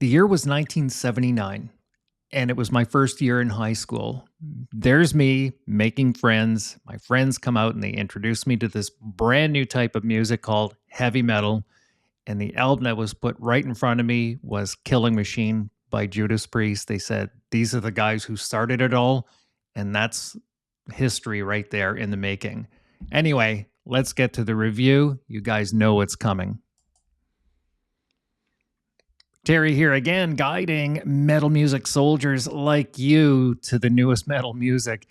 The year was 1979, and it was my first year in high school. There's me making friends. My friends come out and they introduce me to this brand new type of music called heavy metal. And the album that was put right in front of me was Killing Machine by Judas Priest. They said, these are the guys who started it all. And that's history right there in the making. Anyway, let's get to the review. You guys know what's coming. Terry here again, guiding metal music soldiers like you to the newest metal music.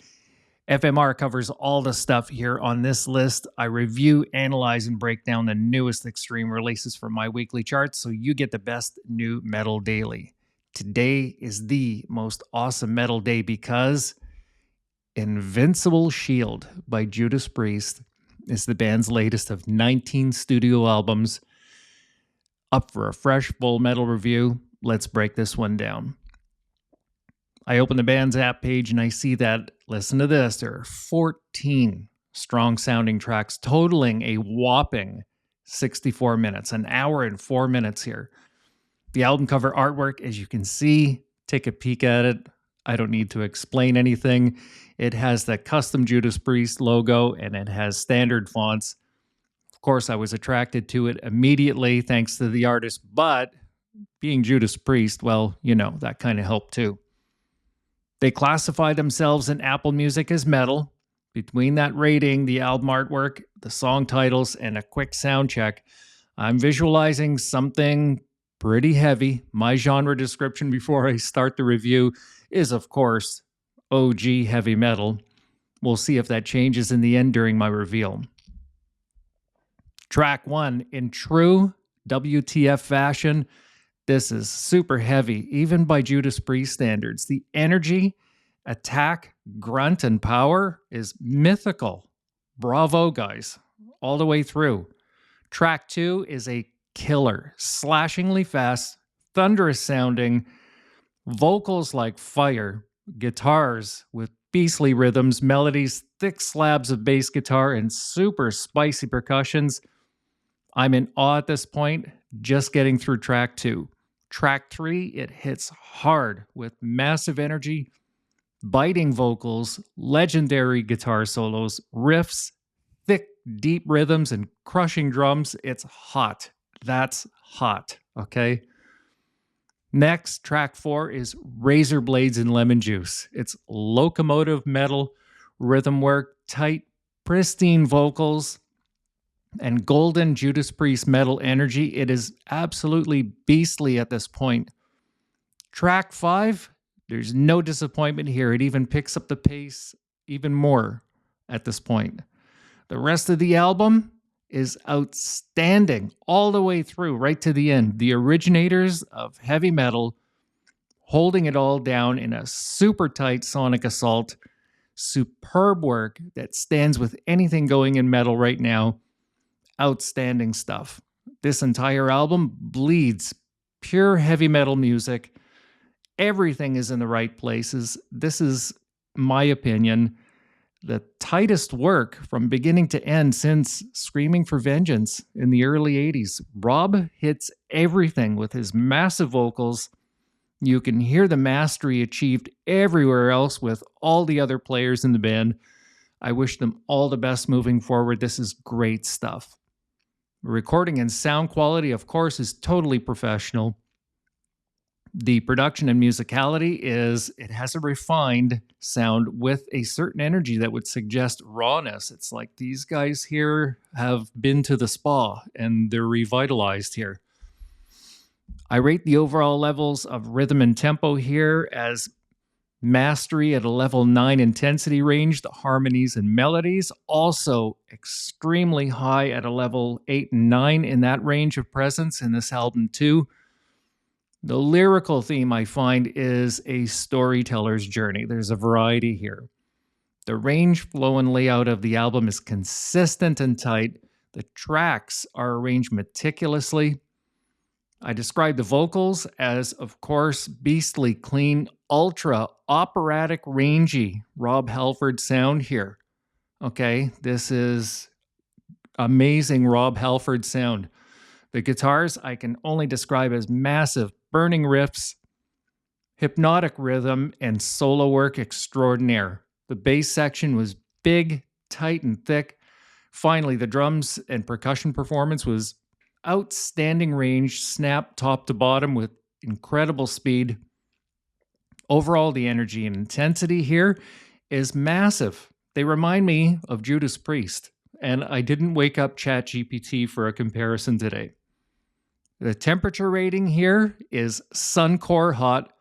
FMR covers all the stuff here on this list. I review, analyze, and break down the newest extreme releases from my weekly charts so you get the best new metal daily. Today is the most awesome metal day because Invincible Shield by Judas Priest is the band's latest of 19 studio albums. Up for a fresh full metal review. Let's break this one down. I open the band's app page and I see that, listen to this, there are 14 strong sounding tracks totaling a whopping 64 minutes, an hour and 4 minutes here. The album cover artwork, as you can see, take a peek at it. I don't need to explain anything. It has the custom Judas Priest logo and it has standard fonts. Of course, I was attracted to it immediately thanks to the artist, but being Judas Priest, well, you know, that kind of helped too. They classify themselves in Apple Music as metal. Between that rating, the album artwork, the song titles, and a quick sound check, I'm visualizing something pretty heavy. My genre description before I start the review is, of course, OG heavy metal. We'll see if that changes in the end during my reveal. Track 1, in true WTF fashion, this is super heavy, even by Judas Priest standards. The energy, attack, grunt, and power is mythical. Bravo, guys, all the way through. Track 2 is a killer, slashingly fast, thunderous sounding, vocals like fire, guitars with beastly rhythms, melodies, thick slabs of bass guitar, and super spicy percussions. I'm in awe at this point, just getting through track 2. Track 3, it hits hard with massive energy, biting vocals, legendary guitar solos, riffs, thick, deep rhythms, and crushing drums. It's hot. That's hot, okay? Next, track 4 is Razor Blades and Lemon Juice. It's locomotive metal, rhythm work, tight, pristine vocals, and golden Judas Priest metal energy. It is absolutely beastly at this point. Track 5, there's no disappointment here. It even picks up the pace even more at this point. The rest of the album is outstanding all the way through, right to the end. The originators of heavy metal holding it all down in a super tight sonic assault. Superb work that stands with anything going in metal right now. Outstanding stuff. This entire album bleeds pure heavy metal music. Everything is in the right places. This is, my opinion, the tightest work from beginning to end since Screaming for Vengeance in the early 80s. Rob hits everything with his massive vocals. You can hear the mastery achieved everywhere else with all the other players in the band. I wish them all the best moving forward. This is great stuff. Recording and sound quality, of course, is totally professional. The production and musicality it has a refined sound with a certain energy that would suggest rawness. It's like these guys here have been to the spa and they're revitalized here. I rate the overall levels of rhythm and tempo here as mastery at a level 9 intensity range. The harmonies and melodies also extremely high at a level 8 and 9 in that range of presence in this album too. The lyrical theme, I find, is a storyteller's journey. There's a variety here. The range, flow, and layout of the album is consistent and tight. The tracks are arranged meticulously. I describe the vocals as, of course, beastly clean, ultra operatic, rangy Rob Halford sound here. Okay, this is amazing Rob Halford sound. The guitars I can only describe as massive burning riffs, hypnotic rhythm, and solo work extraordinaire. The bass section was big, tight, and thick. Finally, the drums and percussion performance was outstanding range, snap top to bottom with incredible speed. Overall, the energy and intensity here is massive. They remind me of Judas Priest, and I didn't wake up ChatGPT for a comparison today. The temperature rating here is Suncore Hot.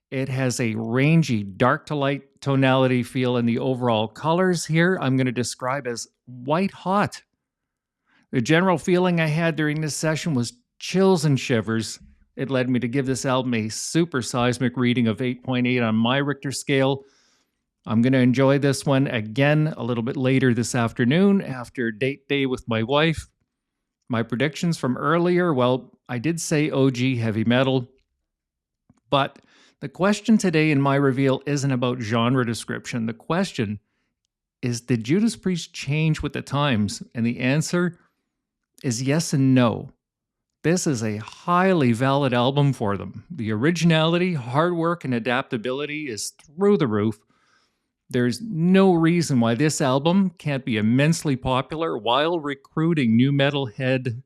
It has a rangy dark to light tonality feel, and the overall colors here I'm going to describe as white hot. The general feeling I had during this session was chills and shivers. It led me to give this album a super seismic reading of 8.8 on my Richter scale. I'm going to enjoy this one again a little bit later this afternoon after date day with my wife. My predictions from earlier, well, I did say OG heavy metal, but the question today in my reveal isn't about genre description. The question is, did Judas Priest change with the times? And the answer is yes and no. This is a highly valid album for them. The originality, hard work, and adaptability is through the roof. There's no reason why this album can't be immensely popular while recruiting new metalhead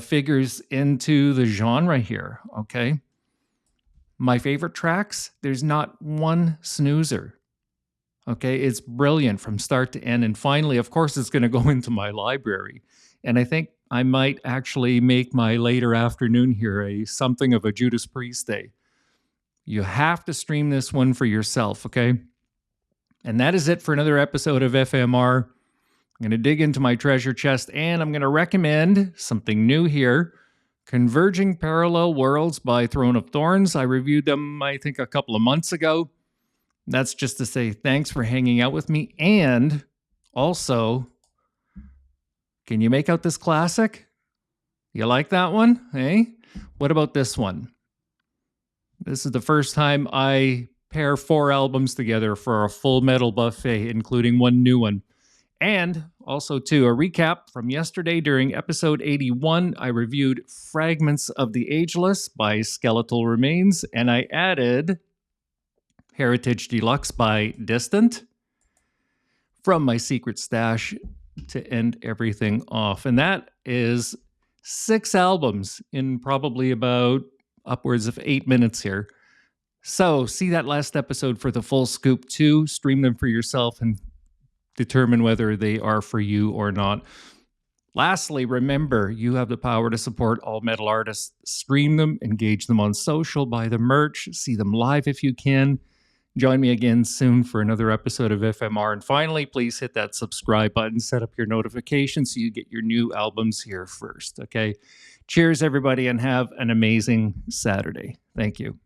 figures into the genre here, okay? My favorite tracks, there's not one snoozer, okay? It's brilliant from start to end. And finally, of course, it's going to go into my library. And I think I might actually make my later afternoon here something of a Judas Priest day. You have to stream this one for yourself, okay? And that is it for another episode of FMR. I'm going to dig into my treasure chest, and I'm going to recommend something new here. Converging Parallel Worlds by Throne of Thorns. I reviewed them, I think, a couple of months ago. That's just to say thanks for hanging out with me. And also, can you make out this classic? You like that one? Hey? What about this one? This is the first time I pair 4 albums together for a full metal buffet, including one new one. And also, too, a recap from yesterday during episode 81. I reviewed Fragments of the Ageless by Skeletal Remains, and I added Heritage Deluxe by Distant from my secret stash to end everything off. And that is 6 albums in probably about upwards of 8 minutes here. So see that last episode for the full scoop too. Stream them for yourself and determine whether they are for you or not. Lastly, remember, you have the power to support all metal artists. Stream them, engage them on social, buy the merch, see them live if you can. Join me again soon for another episode of FMR. And finally, please hit that subscribe button, set up your notifications so you get your new albums here first, okay? Cheers, everybody, and have an amazing Saturday. Thank you.